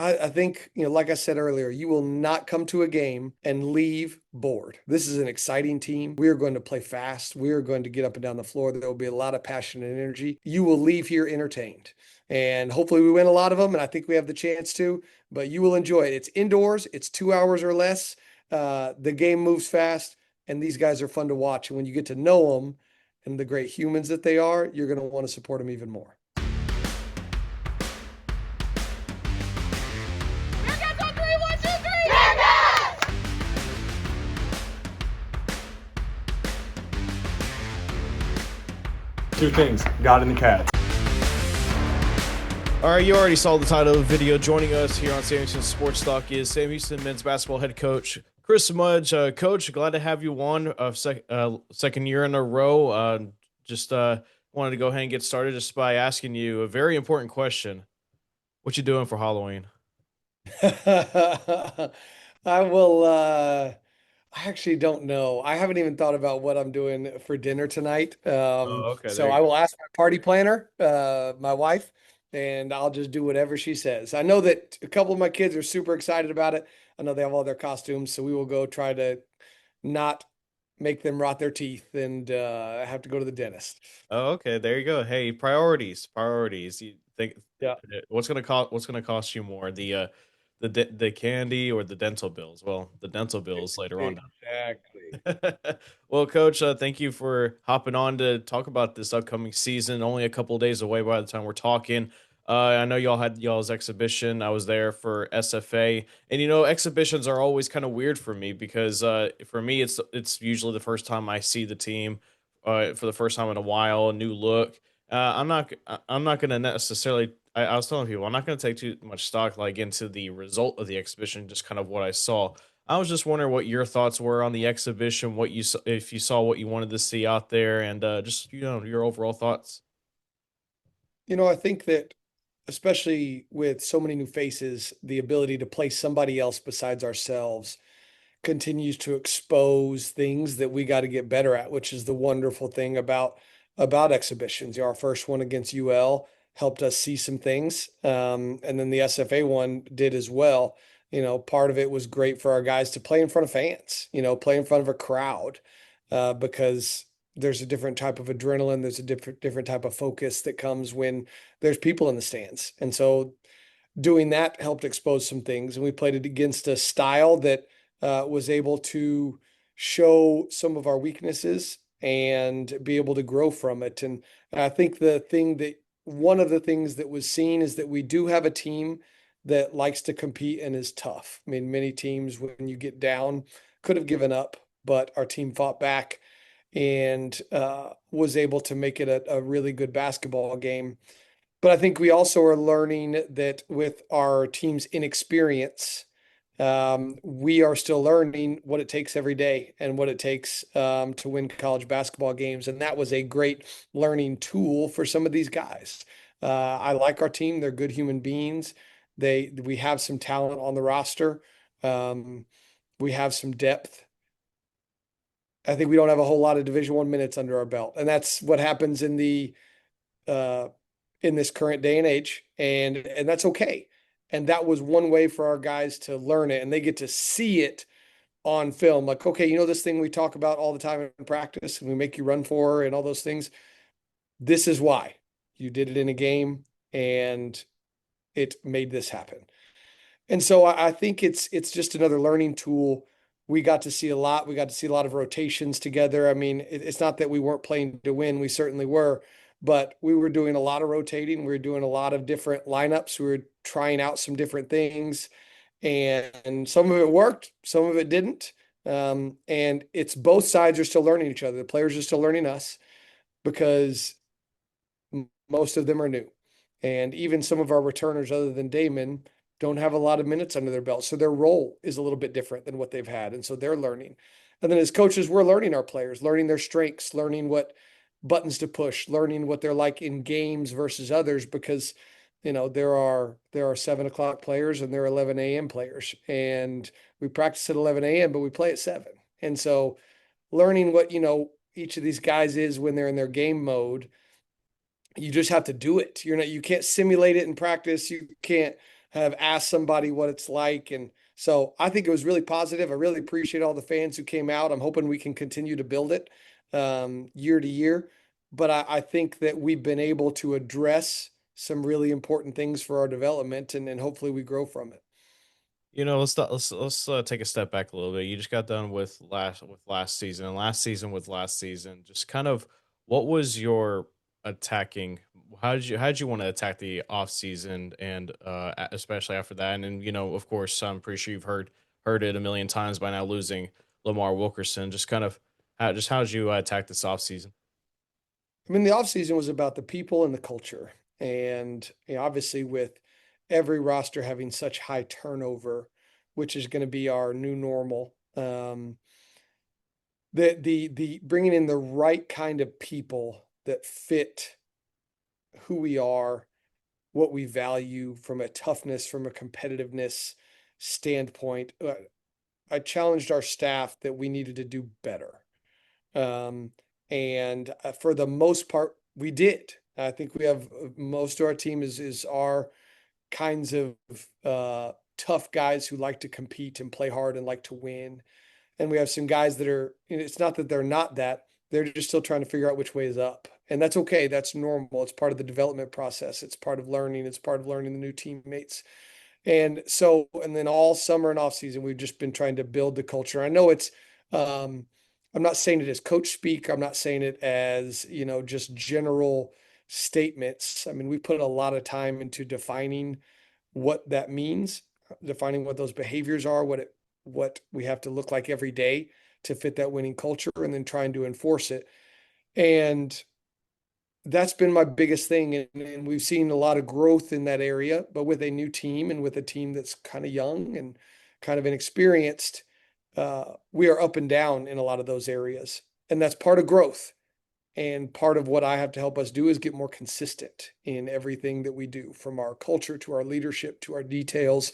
I think, like I said earlier, you will not come to a game and leave bored. This is an exciting team. We are going to play fast. We are going to get up and down the floor. There will be a lot of passion and energy. You will leave here entertained. And hopefully we win a lot of them. And I think we have the chance to, but you will enjoy it. It's indoors, it's 2 hours or less. The game moves fast, and these guys are fun to watch. And when you get to know them and the great humans that they are, you're going to want to support them even more. Two things, God and the cat. All right, you already saw the title of the video. Joining us here on Sam Houston SportsTalk is Sam Houston men's basketball head coach Chris Mudge. Coach, glad to have you on second year in a row. Just wanted to go ahead and get started just by asking you a very important question. What you doing for Halloween? I will I actually don't know. I haven't even thought about what I'm doing for dinner tonight. Oh, okay, there So you I go. will ask my party planner, my wife, and I'll just do whatever she says. I know that a couple of my kids are super excited about it. I know they have all their costumes, so we will go try to not make them rot their teeth and have to go to the dentist. Oh, okay, there you go. Hey, priorities. You think Yeah. what's gonna cost you more, the candy or the dental bills? Well, the dental bills later on. Exactly. Well, Coach, thank you for hopping on to talk about this upcoming season. Only a couple of days away by the time we're talking. I know y'all had y'all's exhibition. I was there for SFA, and exhibitions are always kind of weird for me because for me it's usually the first time I see the team for the first time in a while, a new look. I'm not going to necessarily. I was telling people I'm not going to take too much stock like into the result of the exhibition, just kind of what I saw. I was just wondering what your thoughts were on the exhibition, what if you saw what you wanted to see out there, and just your overall thoughts. I think that especially with so many new faces, the ability to play somebody else besides ourselves continues to expose things that we got to get better at, which is the wonderful thing about exhibitions. Our first one against UL helped us see some things, and then the SFA one did as well. Part of it was great for our guys to play in front of fans. Play in front of a crowd, because there's a different type of adrenaline. There's a different type of focus that comes when there's people in the stands, and so doing that helped expose some things. And we played it against a style that was able to show some of our weaknesses and be able to grow from it. And I think one of the things that was seen is that we do have a team that likes to compete and is tough. I mean, many teams, when you get down, could have given up, but our team fought back and was able to make it a really good basketball game. But I think we also are learning that with our team's inexperience, we are still learning what it takes every day and what it takes to win college basketball games. And that was a great learning tool for some of these guys. I like our team; they're good human beings. We have some talent on the roster. Um, we have some depth. I think we don't have a whole lot of Division I minutes under our belt, and that's what happens uh, in this current day and age, and that's okay. And that was one way for our guys to learn it, and they get to see it on film. Like, okay, this thing we talk about all the time in practice, and we make you run for, and all those things. This is why you did it in a game, and it made this happen. And so I think it's just another learning tool. We got to see a lot. We got to see a lot of rotations together. I mean, it's not that we weren't playing to win. We certainly were, but we were doing a lot of rotating. We were doing a lot of different lineups. We were trying out some different things, and some of it worked, some of it didn't. And it's both sides are still learning each other. The players are still learning us because most of them are new. And even some of our returners, other than Damon, don't have a lot of minutes under their belt. So their role is a little bit different than what they've had. And so they're learning. And then as coaches, we're learning our players, learning their strengths, learning what buttons to push, learning what they're like in games versus others, because there are 7 o'clock players and there are 11 a.m. players. And we practice at 11 a.m., but we play at 7. And so learning what, each of these guys is when they're in their game mode, you just have to do it. You can't simulate it in practice. You can't have asked somebody what it's like. And so I think it was really positive. I really appreciate all the fans who came out. I'm hoping we can continue to build it year to year. But I think that we've been able to address some really important things for our development, and hopefully we grow from it. Let's take a step back a little bit. You just got done with last season, and last season with last season. Just kind of what was your attacking? How did you want to attack the off season, and especially after that? And then of course, I'm pretty sure you've heard it a million times by now. Losing Lamar Wilkerson, just kind of how did you attack this off season? I mean, the offseason was about the people and the culture. And obviously, with every roster having such high turnover, which is going to be our new normal, the bringing in the right kind of people that fit who we are, what we value from a toughness, from a competitiveness standpoint. I challenged our staff that we needed to do better. Um, and for the most part, we did. I think we have most of our team is our kinds of tough guys who like to compete and play hard and like to win. And we have some guys that are, it's not that they're not that, they're just still trying to figure out which way is up. And that's okay. That's normal. It's part of the development process. It's part of learning. It's part of learning the new teammates. And so, and then all summer and off season, we've just been trying to build the culture. I know um, I'm not saying it as coach speak. I'm not saying it as, just general statements. I mean, we put a lot of time into defining what that means, defining what those behaviors are, what we have to look like every day to fit that winning culture, and then trying to enforce it. And that's been my biggest thing. And we've seen a lot of growth in that area, but with a new team and with a team that's kind of young and kind of inexperienced, we are up and down in a lot of those areas. And that's part of growth. And part of what I have to help us do is get more consistent in everything that we do, from our culture to our leadership to our details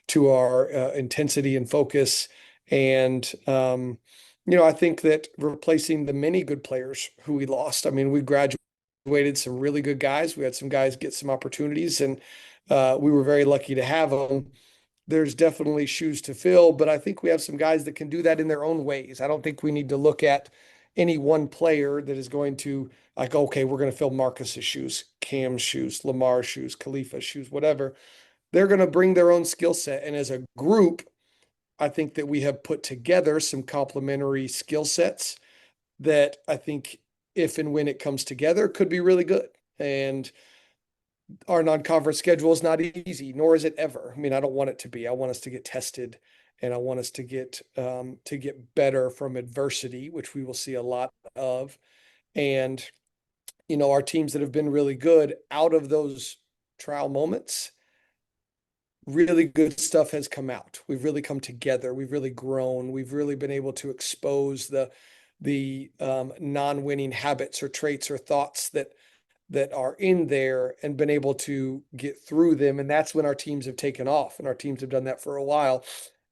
to our intensity and focus. And, I think that replacing the many good players who we lost, I mean, we graduated some really good guys. We had some guys get some opportunities, and we were very lucky to have them. There's definitely shoes to fill, but I think we have some guys that can do that in their own ways. I don't think we need to look at any one player that is going to, like, okay, we're going to fill Marcus's shoes, Cam's shoes, Lamar's shoes, Khalifa's shoes, whatever. They're going to bring their own skill set. And as a group, I think that we have put together some complementary skill sets that I think, if and when it comes together, could be really good. And our non-conference schedule is not easy, nor is it ever. I mean, I don't want it to be. I want us to get tested, and I want us to get better from adversity, which we will see a lot of. And our teams that have been really good out of those trial moments, really good stuff has come out. We've really come together. We've really grown. We've really been able to expose the non-winning habits or traits or thoughts that are in there, and been able to get through them. And that's when our teams have taken off, and our teams have done that for a while.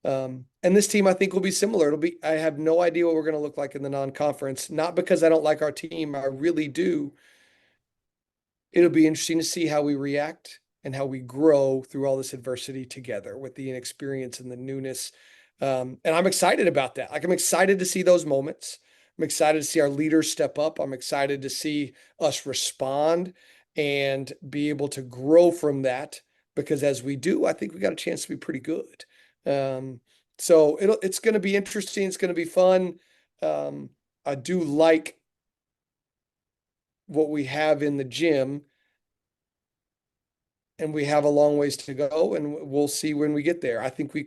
And this team, I think, will be similar. I have no idea what we're going to look like in the non-conference, not because I don't like our team. I really do. It'll be interesting to see how we react and how we grow through all this adversity together with the inexperience and the newness. And I'm excited about that. Like, I'm excited to see those moments. I'm excited to see our leaders step up. I'm excited to see us respond and be able to grow from that, because as we do, I think we got a chance to be pretty good. So it's going to be interesting. It's going to be fun. I do like what we have in the gym, and we have a long ways to go, and we'll see when we get there. I think we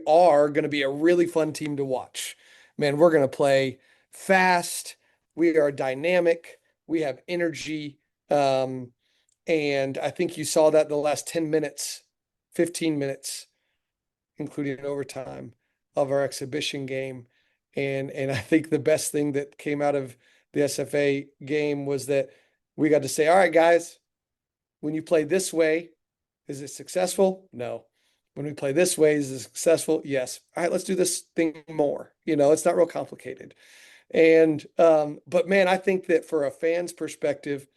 are going to be a really fun team to watch. Man, we're going to play fast. We are dynamic. We have energy. And I think you saw that in the last 10 minutes, 15 minutes, including overtime, of our exhibition game. And I think the best thing that came out of the SFA game was that we got to say, all right, guys, when you play this way, is it successful? No. When we play this way, is it successful? Yes. All right, let's do this thing more. It's not real complicated. And but man, I think that for a fan's perspective,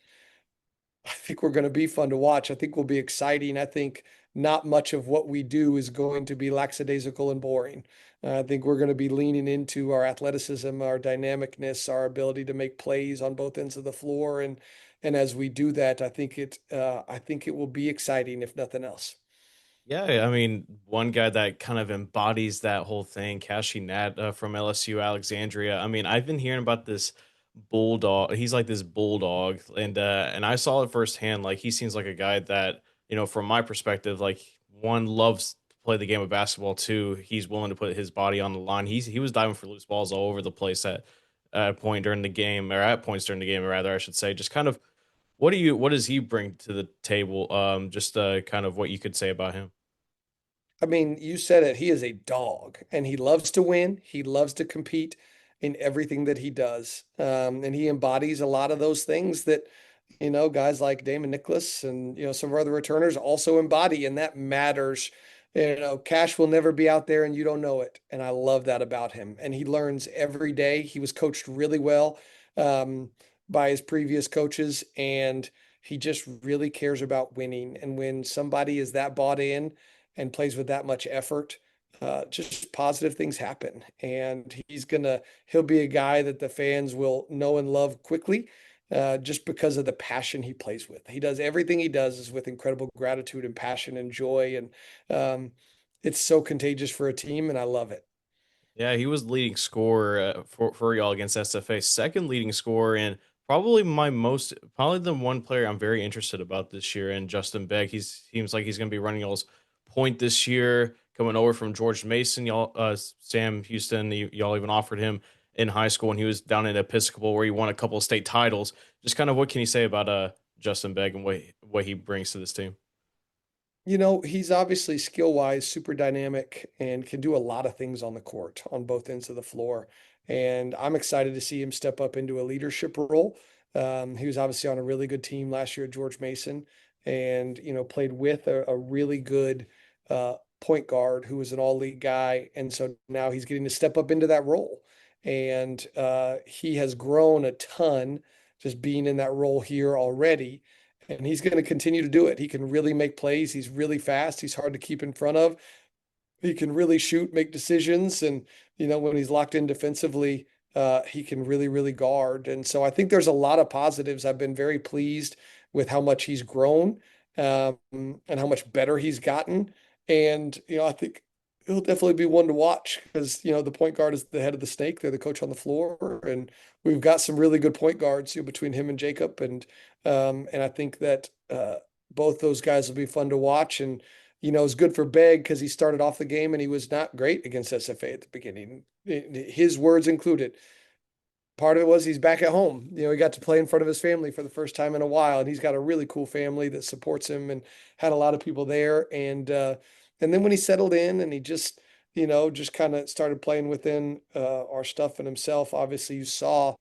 I think we're going to be fun to watch. I think we'll be exciting. I think not much of what we do is going to be lackadaisical and boring. I think we're going to be leaning into our athleticism, our dynamicness, our ability to make plays on both ends of the floor, and as we do that, I think it will be exciting if nothing else. Yeah, I mean, one guy that kind of embodies that whole thing, Kashi Nat from LSU Alexandria. I mean, I've been hearing about this bulldog. He's like this bulldog, and I saw it firsthand. Like he seems like a guy that from my perspective, like one loves to play the game of basketball. Two, he's willing to put his body on the line. He was diving for loose balls all over the place at a point during the game, or at points during the game, rather I should say. Just kind of what does he bring to the table? Just kind of what you could say about him. I mean, you said it. He is a dog and he loves to win. He loves to compete in everything that he does. And he embodies a lot of those things that, guys like Damon Nicholas and, some of our other returners also embody, and that matters. Cash will never be out there and you don't know it. And I love that about him. And he learns every day. He was coached really well um, by his previous coaches, and he just really cares about winning. And when somebody is that bought in, and plays with that much effort, just positive things happen. And he'll be a guy that the fans will know and love quickly, just because of the passion he plays with. He does everything he does is with incredible gratitude and passion and joy. And it's so contagious for a team, and I love it. Yeah, he was leading scorer for y'all against SFA, second leading scorer, and probably the one player I'm very interested about this year. And Justin Begg, he seems like he's going to be running y'all's point this year, coming over from George Mason. Y'all, Sam Houston, y'all even offered him in high school when he was down in Episcopal, where he won a couple of state titles. Just kind of what can you say about Justin Begg and what he brings to this team? He's obviously skill wise super dynamic and can do a lot of things on the court on both ends of the floor. And I'm excited to see him step up into a leadership role. He was obviously on a really good team last year at George Mason, and, played with a really good point guard who was an all league guy. And so now he's getting to step up into that role. And he has grown a ton just being in that role here already, and he's going to continue to do it. He can really make plays. He's really fast. He's hard to keep in front of. He can really shoot, make decisions, and when he's locked in defensively, he can really, really guard. And so I think there's a lot of positives. I've been very pleased with how much he's grown, and how much better he's gotten. And I think he'll definitely be one to watch because the point guard is the head of the snake. They're the coach on the floor, and we've got some really good point guards, between him and Jacob. And I think that both those guys will be fun to watch. And it's good for Begg because he started off the game and he was not great against SFA at the beginning. His words included. Part of it was he's back at home. He got to play in front of his family for the first time in a while, and he's got a really cool family that supports him and had a lot of people there. And then when he settled in and he just kind of started playing within our stuff and himself, obviously you saw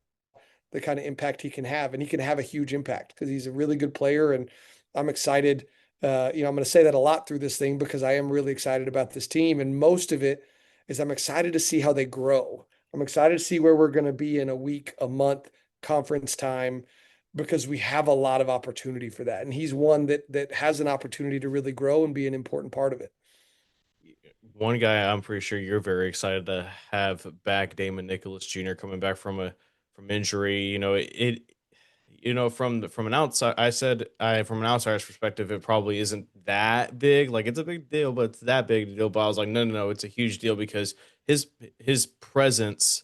the kind of impact he can have, and he can have a huge impact because he's a really good player. And I'm excited. I'm going to say that a lot through this thing because I am really excited about this team. And most of it is I'm excited to see how they grow. I'm excited to see where we're going to be in a week, a month, conference time, because we have a lot of opportunity for that. And he's one that has an opportunity to really grow and be an important part of it. One guy I'm pretty sure you're very excited to have back, Damon Nicholas Jr. coming back from injury. From an outside, from an outsider's perspective, it probably isn't that big. Like it's a big deal, but it's that big a deal. But I was like, no, no, no, it's a huge deal because his presence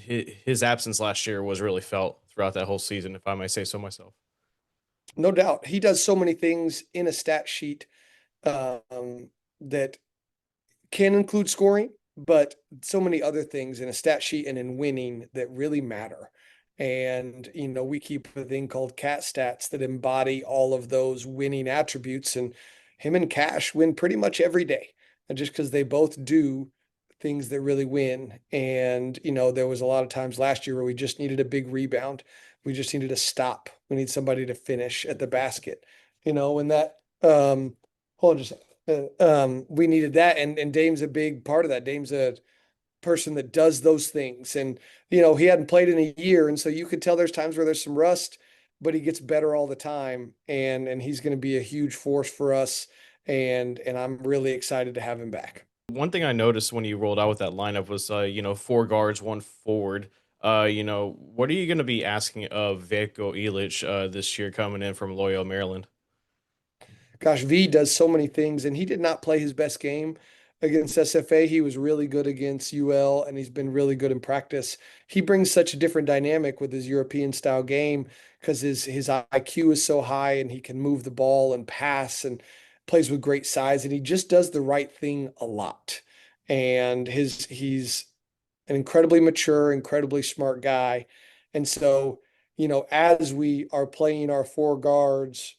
his absence last year was really felt throughout that whole season, if I may say so myself. No doubt. He does so many things in a stat sheet that can include scoring, but so many other things in a stat sheet and in winning that really matter. And, we keep a thing called cat stats that embody all of those winning attributes. And him and Cash win pretty much every day. And just because they both do things that really win. And, there was a lot of times last year where we just needed a big rebound. We just needed a stop. We need somebody to finish at the basket, and that, hold on just a second. We needed that, and Dame's a big part of that. Dame's a person that does those things, and he hadn't played in a year, and so you could tell there's times where there's some rust, but he gets better all the time, and he's going to be a huge force for us. and I'm really excited to have him back. One thing I noticed when you rolled out with that lineup was, four guards, one forward. What are you going to be asking of Veljko Ilic this year coming in from Loyola, Maryland? Gosh, V does so many things, and he did not play his best game against SFA. He was really good against UL, and he's been really good in practice. He brings such a different dynamic with his European style game because his IQ is so high, and he can move the ball and pass and plays with great size, and he just does the right thing a lot. And he's an incredibly mature, incredibly smart guy. And so, as we are playing our four guards,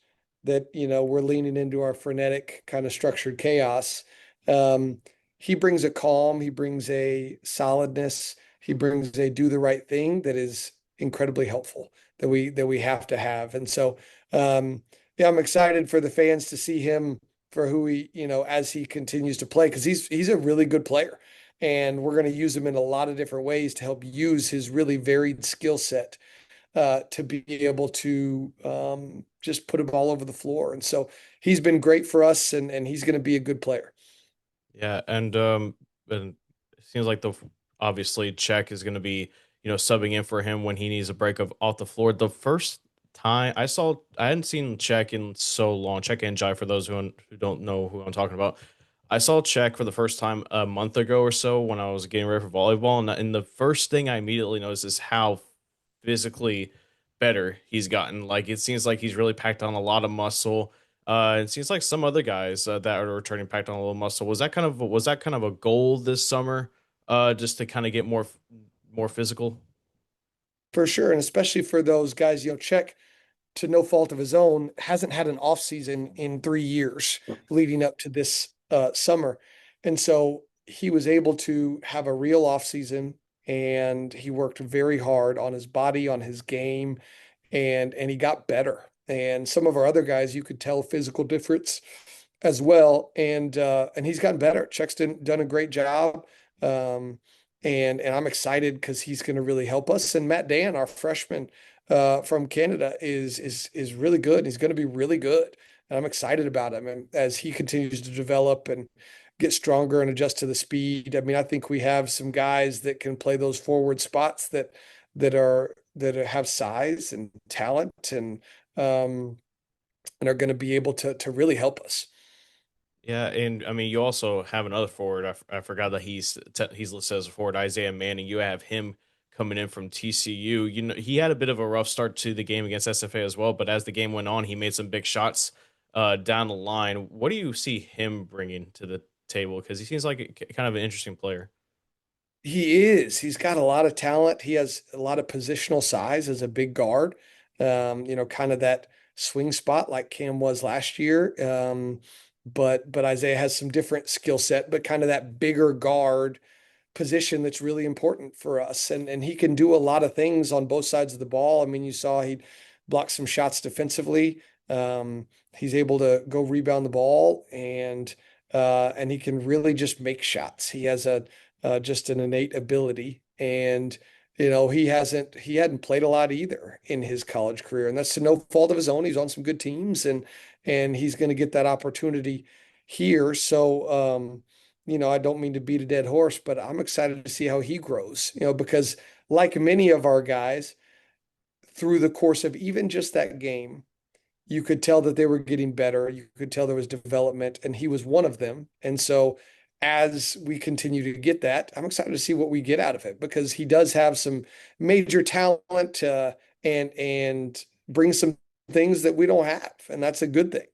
that, we're leaning into our frenetic kind of structured chaos. Um, he brings a calm, he brings a solidness, he brings a do the right thing that is incredibly helpful that we have to have. And so, yeah, I'm excited for the fans to see him for who he, as he continues to play, because he's a really good player and we're going to use him in a lot of different ways to help use his really varied skill set to be able to just put him all over the floor. And so he's been great for us, and he's going to be a good player. Yeah, and it seems like the obviously Czech is going to be subbing in for him when he needs a break of off the floor. The first time I hadn't seen Czech in so long. Czech and Jai for those who don't know who I'm talking about. I saw Czech for the first time a month ago or so when I was getting ready for volleyball, and the first thing I immediately noticed is how physically better he's gotten. Like it seems like he's really packed on a lot of muscle. It seems like some other guys that are returning packed on a little muscle. Was that kind of a goal this summer, just to kind of get more physical? For sure. And especially for those guys, Czech, to no fault of his own, hasn't had an off season in 3 years leading up to this summer. And so he was able to have a real off season, and he worked very hard on his body, on his game, and he got better. And some of our other guys, you could tell physical difference as well. And he's gotten better. Chuck's done a great job. Um, and I'm excited because he's going to really help us. And Matt Dan, our freshman from Canada, is really good. He's going to be really good. And I'm excited about him. And as he continues to develop and get stronger and adjust to the speed, I mean, I think we have some guys that can play those forward spots that have size and talent um, and are going to be able to really help us. Yeah, and I mean, you also have another forward. I forgot that he's listed as a forward, Isaiah Manning. You have him coming in from TCU. He had a bit of a rough start to the game against SFA as well, but as the game went on, he made some big shots down the line. What do you see him bringing to the table? Because he seems like kind of an interesting player. He is. He's got a lot of talent. He has a lot of positional size as a big guard. Kind of that swing spot like Cam was last year. But Isaiah has some different skill set, but kind of that bigger guard position that's really important for us. And he can do a lot of things on both sides of the ball. I mean, you saw he blocked some shots defensively. He's able to go rebound the ball, and he can really just make shots. He has a just an innate ability. And he hadn't played a lot either in his college career, and that's to no fault of his own. He's on some good teams, and he's going to get that opportunity here. So I don't mean to beat a dead horse, but I'm excited to see how he grows, because like many of our guys, through the course of even just that game, you could tell that they were getting better. You could tell there was development, and he was one of them. And so, as we continue to get that, I'm excited to see what we get out of it, because he does have some major talent and brings some things that we don't have, and that's a good thing.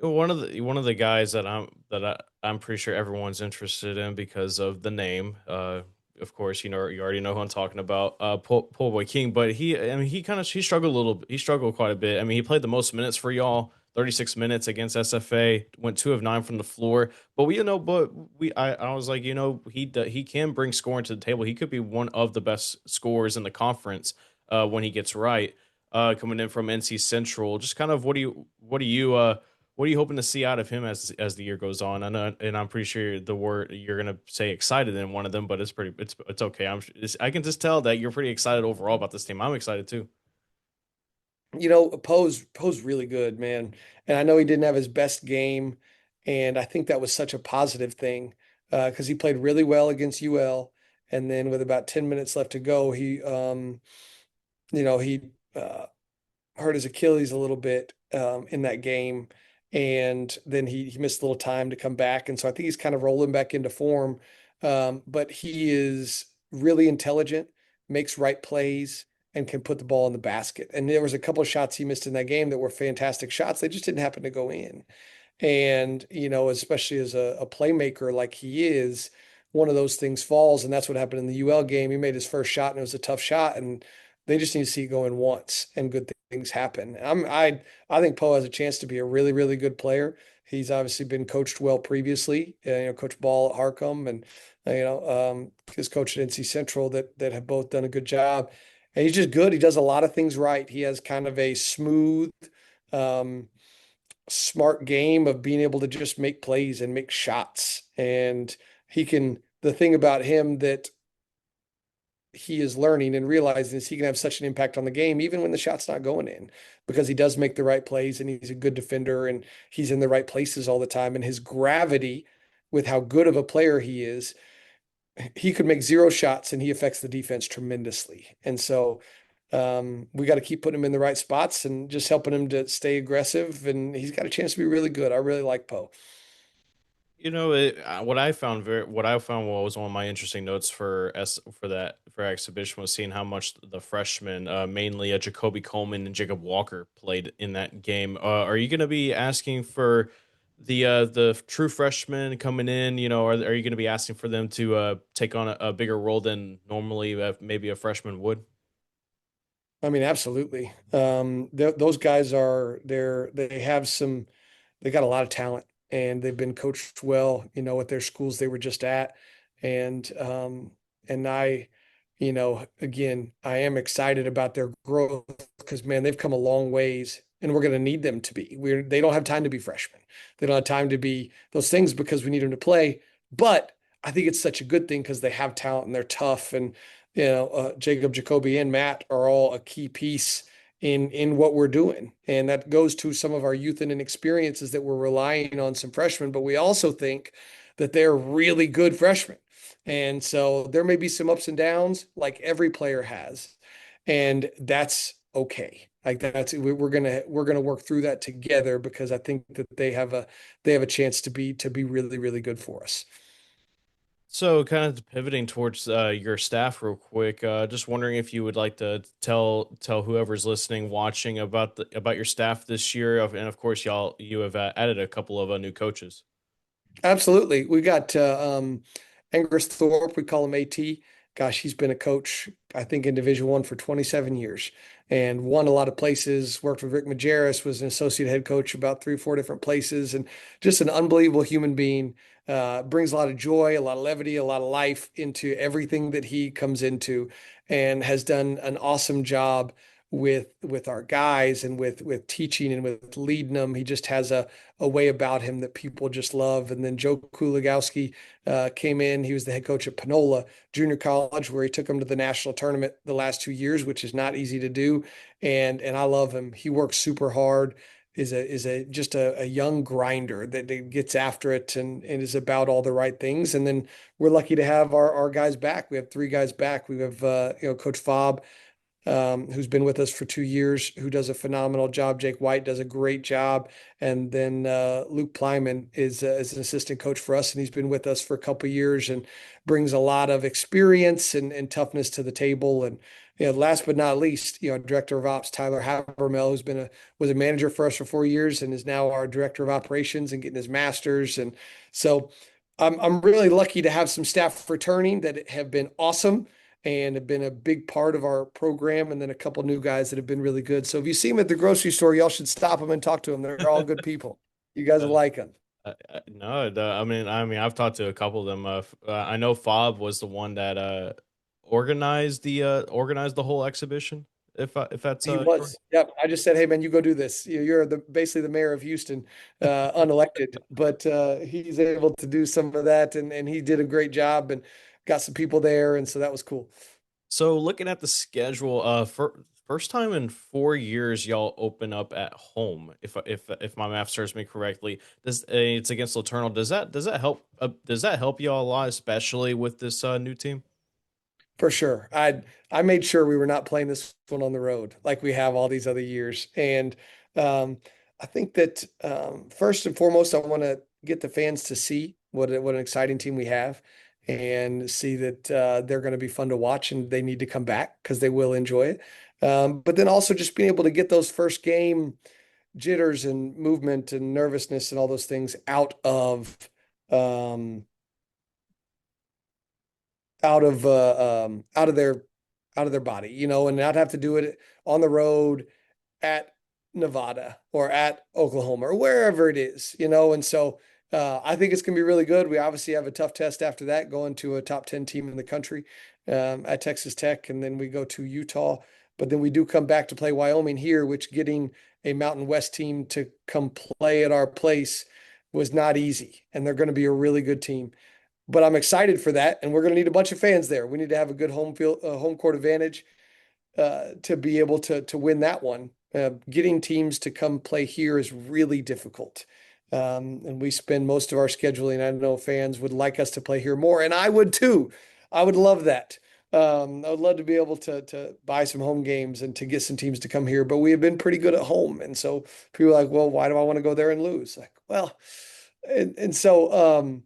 One of the guys I'm pretty sure everyone's interested in because of the name. Of course, you already know who I'm talking about, Paul Boy King. But he struggled a little. He struggled quite a bit. I mean, he played the most minutes for y'all, 36 minutes against SFA. Went 2 of 9 from the floor. But I was like, he can bring scoring to the table. He could be one of the best scorers in the conference when he gets right. Coming in from NC Central, just kind of what are you hoping to see out of him as the year goes on? I know, and I'm pretty sure the word you're gonna say excited in one of them, but it's okay. I can just tell that you're pretty excited overall about this team. I'm excited too. Poe's really good, man. And I know he didn't have his best game, and I think that was such a positive thing because he played really well against UL, and then with about 10 minutes left to go, he hurt his Achilles a little bit in that game, and then he missed a little time to come back, and so I think he's kind of rolling back into form. But he is really intelligent, makes right plays, and can put the ball in the basket. And there was a couple of shots he missed in that game that were fantastic shots. They just didn't happen to go in. And, especially as a playmaker like he is, one of those things falls. And that's what happened in the UL game. He made his first shot and it was a tough shot. And they just need to see it going once and good things happen. I think Poe has a chance to be a really, really good player. He's obviously been coached well previously, Coach Ball at Harcum and, his coach at NC Central that have both done a good job. And he's just good. He does a lot of things right. He has kind of a smooth, um, smart game of being able to just make plays and make shots. And the thing about him that he is learning and realizing is he can have such an impact on the game, even when the shot's not going in, because he does make the right plays and he's a good defender and he's in the right places all the time. And his gravity with how good of a player he is, he could make zero shots and he affects the defense tremendously. And so we got to keep putting him in the right spots and just helping him to stay aggressive. And he's got a chance to be really good. I really like Poe. What I found was one of my interesting notes for exhibition was seeing how much the freshmen, mainly Jacoby Coleman and Jacob Walker, played in that game. Are you going to be asking for the true freshmen coming in? Are you going to be asking for them to take on a bigger role than normally maybe a freshman would? I mean, absolutely. Those guys they got a lot of talent and they've been coached well, at their schools they were just at. And, and again, I am excited about their growth because, man, they've come a long ways and we're going to need them to be. They don't have time to be freshmen. They don't have time to be those things because we need them to play. But I think it's such a good thing because they have talent and they're tough. And, Jacob, Jacoby, and Matt are all a key piece in what we're doing. And that goes to some of our youth and inexperiences that we're relying on some freshmen, but we also think that they're really good freshmen. And so there may be some ups and downs like every player has. And that's okay. Like we're gonna work through that together because I think that they have a chance to be really, really good for us. So, kind of pivoting towards your staff, real quick. Just wondering if you would like to tell whoever's listening, watching about your staff this year, and of course, you have added a couple of new coaches. Absolutely. We got Angus Thorpe, we call him AT. Gosh, he's been a coach, I think, in Division One for 27 years and won a lot of places, worked with Rick Majerus, was an associate head coach about three or four different places, and just an unbelievable human being. Brings a lot of joy, a lot of levity, a lot of life into everything that he comes into, and has done an awesome job with our guys and with teaching and with leading them. He just has a way about him that people just love. And then Joe Kulagowski came in. He was the head coach at Panola Junior College, where he took them to the national tournament the last 2 years, which is not easy to do. And I love him. He works super hard. Is just a young grinder that gets after it and is about all the right things. And then we're lucky to have our guys back. We have three guys back. We have Coach Fobb, who's been with us for 2 years, who does a phenomenal job. Jake White does a great job. And then Luke Plyman is an assistant coach for us, and he's been with us for a couple of years and brings a lot of experience and toughness to the table. And last but not least, Director of Ops Tyler Habermel, who's was a manager for us for 4 years and is now our Director of Operations and getting his master's. And so I'm really lucky to have some staff returning that have been awesome and have been a big part of our program. And then a couple new guys that have been really good. So if you see them at the grocery store, y'all should stop them and talk to them. They're all good people. You guys will like them. No, I mean, I've talked to a couple of them. I know Fob was the one that organized the whole exhibition. If that's He correct. was. Yep. I just said, hey man, you go do this. You're basically the mayor of Houston, unelected, but he's able to do some of that, and he did a great job and got some people there, and so that was cool. So looking at the schedule, first time in 4 years y'all open up at home. If my math serves me correctly, does it's against Laternal. Does that help? Does that help y'all a lot, especially with this new team? For sure. I made sure we were not playing this one on the road like we have all these other years. And um, I think that first and foremost, I want to get the fans to see what an exciting team we have and see that they're going to be fun to watch and they need to come back because they will enjoy it. But then also just being able to get those first game jitters and movement and nervousness and all those things um, out of their body, and not have to do it on the road at Nevada or at Oklahoma or wherever it is, and so I think it's gonna be really good. We obviously have a tough test after that, going to a top 10 team in the country at Texas Tech, and then we go to Utah, but then we do come back to play Wyoming here, which getting a Mountain West team to come play at our place was not easy, and they're going to be a really good team. But I'm excited for that, and we're going to need a bunch of fans there. We need to have a good home court advantage to be able to win that one. Getting teams to come play here is really difficult, and we spend most of our scheduling. I know fans would like us to play here more, and I would too. I would love that. I would love to be able to buy some home games and to get some teams to come here, but we have been pretty good at home, and so people are like, well, why do I want to go there and lose? Like, well, and so.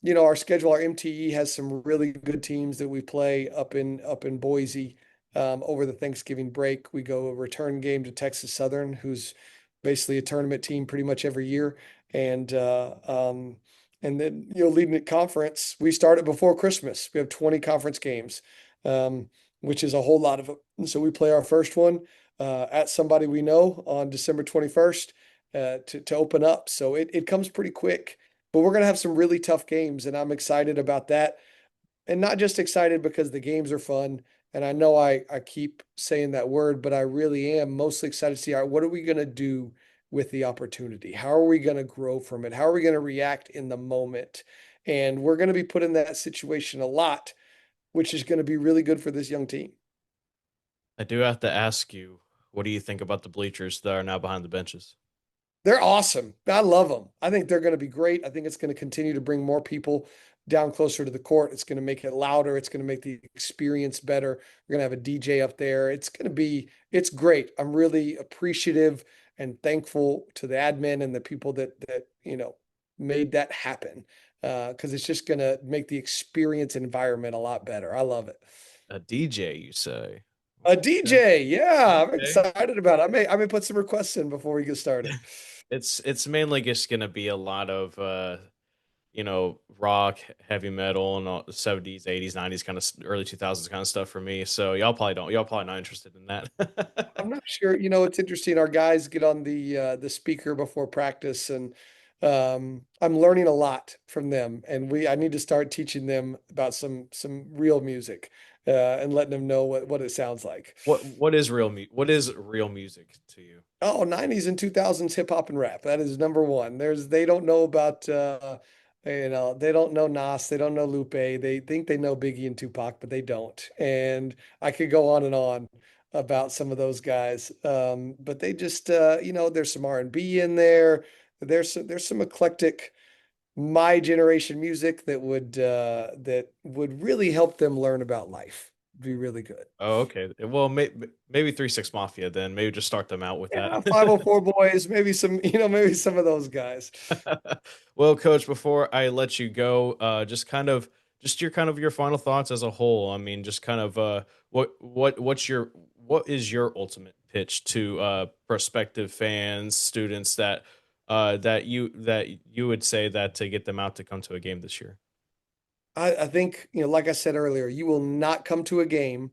Our schedule, our MTE has some really good teams that we play up in Boise over the Thanksgiving break. We go a return game to Texas Southern, who's basically a tournament team pretty much every year. And then leading at conference, we start it before Christmas. We have 20 conference games, um, which is a whole lot of them. And so we play our first one at somebody we know on December 21st to open up. So it comes pretty quick. But we're going to have some really tough games, and I'm excited about that. And not just excited because the games are fun. And I know I keep saying that word, but I really am mostly excited to see, all right, what are we going to do with the opportunity? How are we going to grow from it? How are we going to react in the moment? And we're going to be put in that situation a lot, which is going to be really good for this young team. I do have to ask you, what do you think about the bleachers that are now behind the benches? They're awesome. I love them. I think they're going to be great. I think it's going to continue to bring more people down closer to the court. It's going to make it louder. It's going to make the experience better. We're going to have a DJ up there. It's great. I'm really appreciative and thankful to the admin and the people that made that happen. Because it's just going to make the experience environment a lot better. I love it. A DJ, you say? A Okay. DJ, yeah, I'm Okay. excited about it. I may put some requests in before we get started. It's mainly just gonna be a lot of rock, heavy metal, and all 70s, 80s, 90s kind of early 2000s kind of stuff for me. So y'all probably not interested in that. I'm not sure. It's interesting. Our guys get on the speaker before practice, and I'm learning a lot from them. And I need to start teaching them about some real music and letting them know what it sounds like. What is real music to you? Oh, 90s and 2000s hip hop and rap. That is number one. They don't know about they don't know Nas, they don't know Lupe. They think they know Biggie and Tupac, but they don't. And I could go on and on about some of those guys. But they just there's some R&B in there. There's some eclectic my generation music that would really help them learn about life. Be really good. Oh, okay. Well, maybe 3 6 Mafia then. Maybe just start them out with that. Yeah, 504 boys, maybe maybe some of those guys. Well, coach, before I let you go, just your final thoughts as a whole. I mean, just kind of what is your ultimate pitch to prospective fans, students that you would say that to get them out to come to a game this year? I think, like I said earlier, you will not come to a game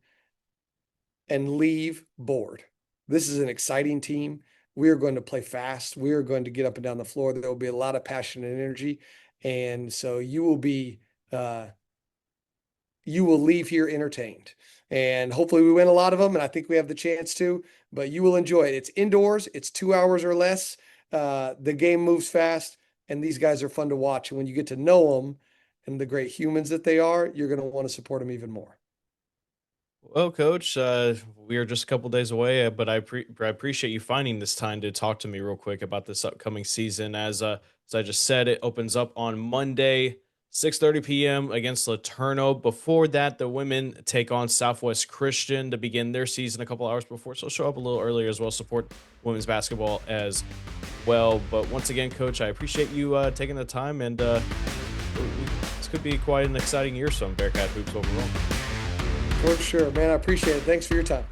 and leave bored. This is an exciting team. We are going to play fast. We are going to get up and down the floor. There will be a lot of passion and energy. And so uh, you will leave here entertained. And hopefully we win a lot of them. And I think we have the chance to, but you will enjoy it. It's indoors. It's 2 hours or less. The game moves fast and these guys are fun to watch. And when you get to know them and the great humans that they are, you're going to want to support them even more. Well, Coach, we are just a couple days away, but I appreciate you finding this time to talk to me real quick about this upcoming season. As I just said, it opens up on Monday, 6:30 p.m. against Laterno. Before that, the women take on Southwest Christian to begin their season a couple hours before. So show up a little earlier as well. Support women's basketball as well. But once again, Coach, I appreciate you taking the time, and this could be quite an exciting year. Some Bearcat hoops overall. For sure, man. I appreciate it. Thanks for your time.